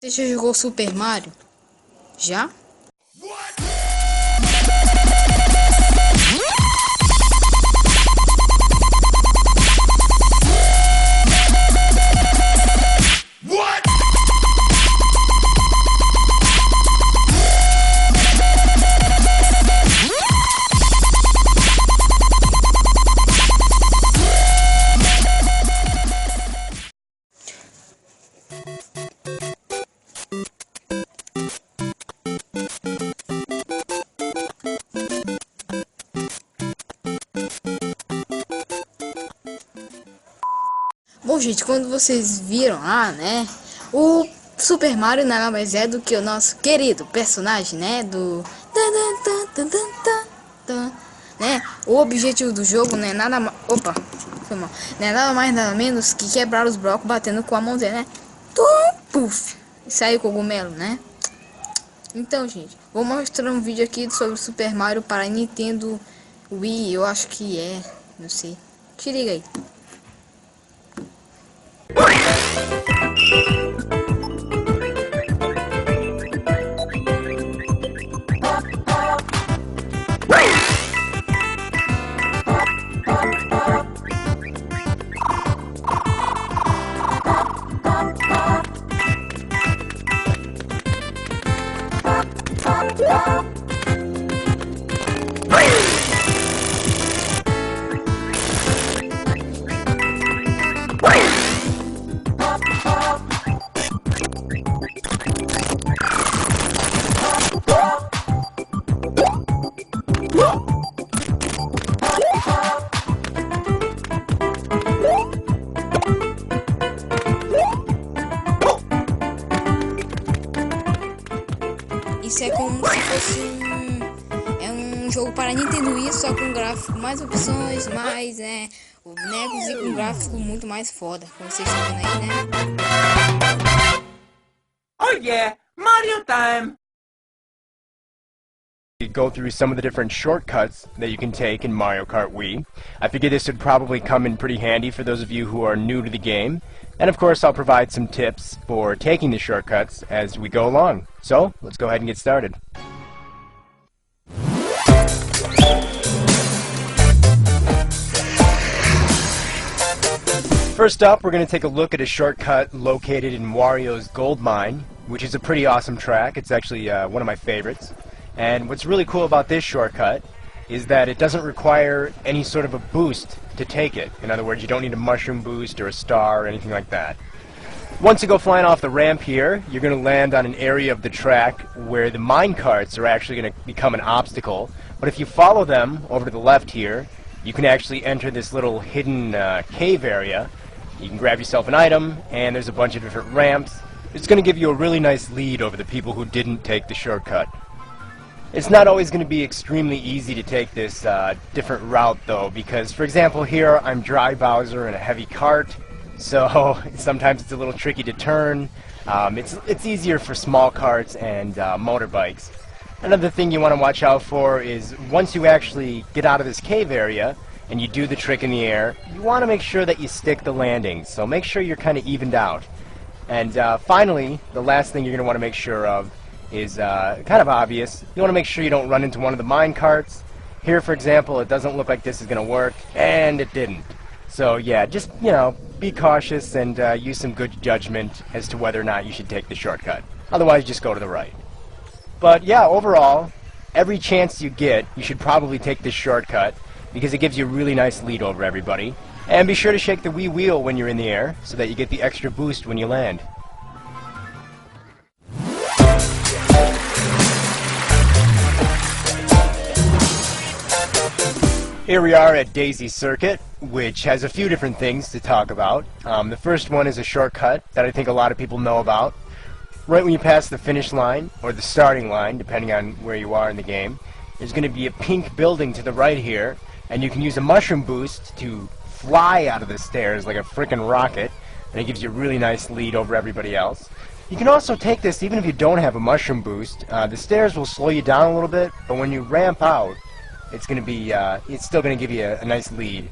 Você já jogou Super Mario? Já? Bom, gente, quando vocês viram lá, né, o Super Mario nada mais é do que o nosso querido personagem, né, né, o objetivo do jogo, né, opa, foi mal, né, nada mais nada menos que quebrar os blocos batendo com a mãozinha, né, puf, e sair o cogumelo, né. Então, gente, vou mostrar um vídeo aqui sobre o Super Mario para Nintendo Wii, eu acho que é, não sei, te liga aí. Isso é como se fosse um jogo para Nintendo Wii, só com gráfico, mais opções, mais bonecos e com gráfico muito mais foda, como vocês estão vendo aí, né? Oh yeah, Mario time! Go through some of the different shortcuts that you can take in Mario Kart Wii. I figured this would probably come in pretty handy for those of you who are new to the game. And of course I'll provide some tips for taking the shortcuts as we go along. So, let's go ahead and get started. First up, we're going to take a look at a shortcut located in Wario's Gold Mine, which is a pretty awesome track. It's actually one of my favorites. And what's really cool about this shortcut is that it doesn't require any sort of a boost to take it. In other words, you don't need a mushroom boost or a star or anything like that. Once you go flying off the ramp here, you're going to land on an area of the track where the mine carts are actually going to become an obstacle. But if you follow them over to the left here, you can actually enter this little hidden cave area. You can grab yourself an item, and there's a bunch of different ramps. It's going to give you a really nice lead over the people who didn't take the shortcut. It's not always going to be extremely easy to take this different route though, because for example here I'm Dry Bowser in a heavy cart, so sometimes it's a little tricky to turn. It's easier for small carts and motorbikes. Another thing you want to watch out for is once you actually get out of this cave area and you do the trick in the air, you want to make sure that you stick the landings, so make sure you're kind of evened out. And finally, the last thing you're going to want to make sure of is kind of obvious. You want to make sure you don't run into one of the mine carts. Here, for example, it doesn't look like this is going to work, and it didn't. So yeah, just, you know, be cautious and use some good judgment as to whether or not you should take the shortcut. Otherwise, just go to the right. But yeah, overall, every chance you get, you should probably take this shortcut because it gives you a really nice lead over everybody. And be sure to shake the Wii wheel when you're in the air so that you get the extra boost when you land. Here we are at Daisy Circuit, which has a few different things to talk about. The first one is a shortcut that I think a lot of people know about. Right when you pass the finish line, or the starting line, depending on where you are in the game, there's going to be a pink building to the right here, and you can use a mushroom boost to fly out of the stairs like a frickin' rocket, and it gives you a really nice lead over everybody else. You can also take this even if you don't have a mushroom boost. The stairs will slow you down a little bit, but when you ramp out, it's still going to give you a nice lead.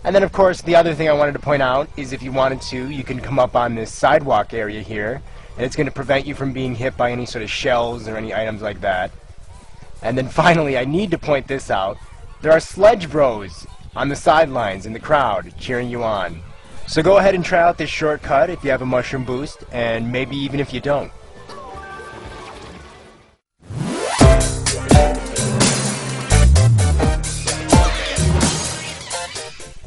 And then of course the other thing I wanted to point out is if you wanted to, you can come up on this sidewalk area here and it's going to prevent you from being hit by any sort of shells or any items like that. And then finally, I need to point this out. There are sledge bros on the sidelines in the crowd cheering you on. So go ahead and try out this shortcut if you have a mushroom boost, and maybe even if you don't.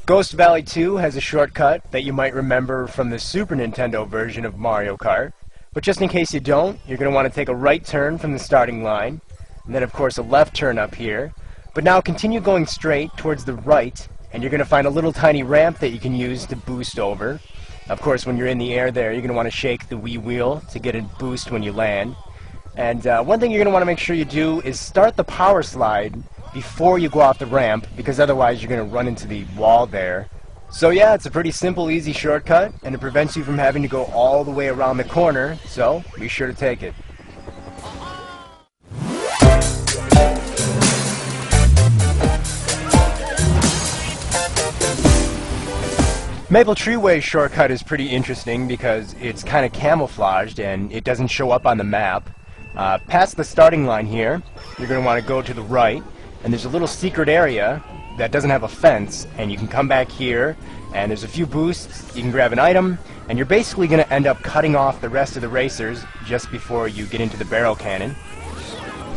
Ghost Valley 2 has a shortcut that you might remember from the Super Nintendo version of Mario Kart. But just in case you don't, you're going to want to take a right turn from the starting line, and then of course a left turn up here. But now continue going straight towards the right, and you're going to find a little tiny ramp that you can use to boost over. Of course, when you're in the air there, you're going to want to shake the Wii wheel to get a boost when you land. And one thing you're going to want to make sure you do is start the power slide before you go off the ramp, because otherwise you're going to run into the wall there. So yeah, it's a pretty simple, easy shortcut, and it prevents you from having to go all the way around the corner, so be sure to take it. Maple Treeway's shortcut is pretty interesting because it's kind of camouflaged and it doesn't show up on the map. Past the starting line here, you're going to want to go to the right, and there's a little secret area that doesn't have a fence, and you can come back here, and there's a few boosts, you can grab an item, and you're basically going to end up cutting off the rest of the racers just before you get into the barrel cannon.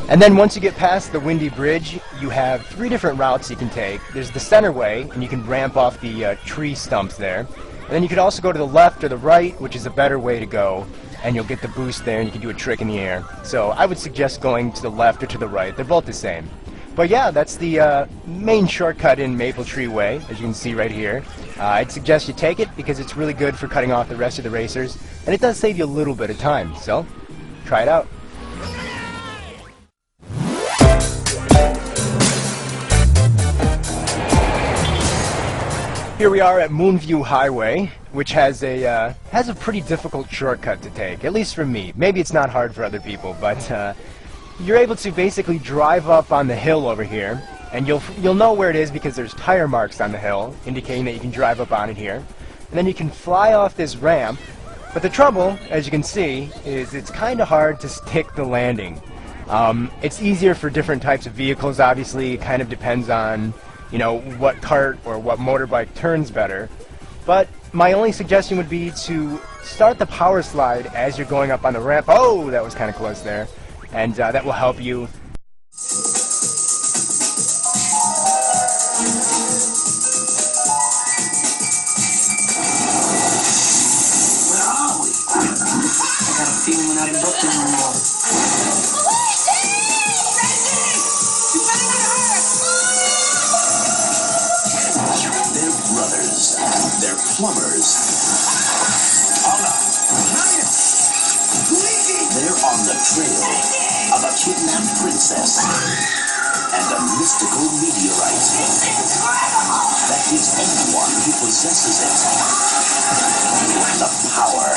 And then once you get past the Windy Bridge, you have 3 different routes you can take. There's the center way, and you can ramp off the tree stumps there. And then you could also go to the left or the right, which is a better way to go, and you'll get the boost there, and you can do a trick in the air. So I would suggest going to the left or to the right. They're both the same. But yeah, that's the main shortcut in Maple Tree Way, as you can see right here. I'd suggest you take it because it's really good for cutting off the rest of the racers, and it does save you a little bit of time, so try it out. Here we are at Moonview Highway, which has a pretty difficult shortcut to take, at least for me. Maybe it's not hard for other people, but you're able to basically drive up on the hill over here, and you'll know where it is because there's tire marks on the hill, indicating that you can drive up on it here. And then you can fly off this ramp, but the trouble, as you can see, is it's kind of hard to stick the landing. It's easier for different types of vehicles, obviously. It kind of depends on, you know, what cart or what motorbike turns better. But my only suggestion would be to start the power slide as you're going up on the ramp. Oh, that was kind of close there. And that will help you. Where are we? I got a feeling we're not in Brooklyn anymore. They're brothers. They're plumbers. They're on the trail of a kidnapped princess and a mystical meteorite that gives anyone who possesses it the power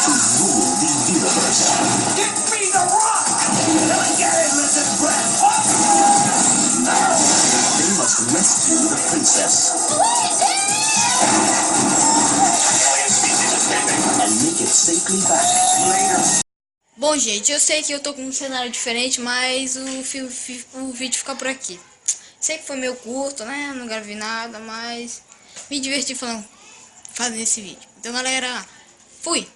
to rule the universe. Give me the rock! Careless and breath! Now, they must rescue the princess and make it safely back. Later. Bom, gente, eu sei que eu tô com um cenário diferente, mas o vídeo fica por aqui. Sei que foi meio curto, né? Não gravei nada, mas me diverti fazendo esse vídeo. Então, galera, fui!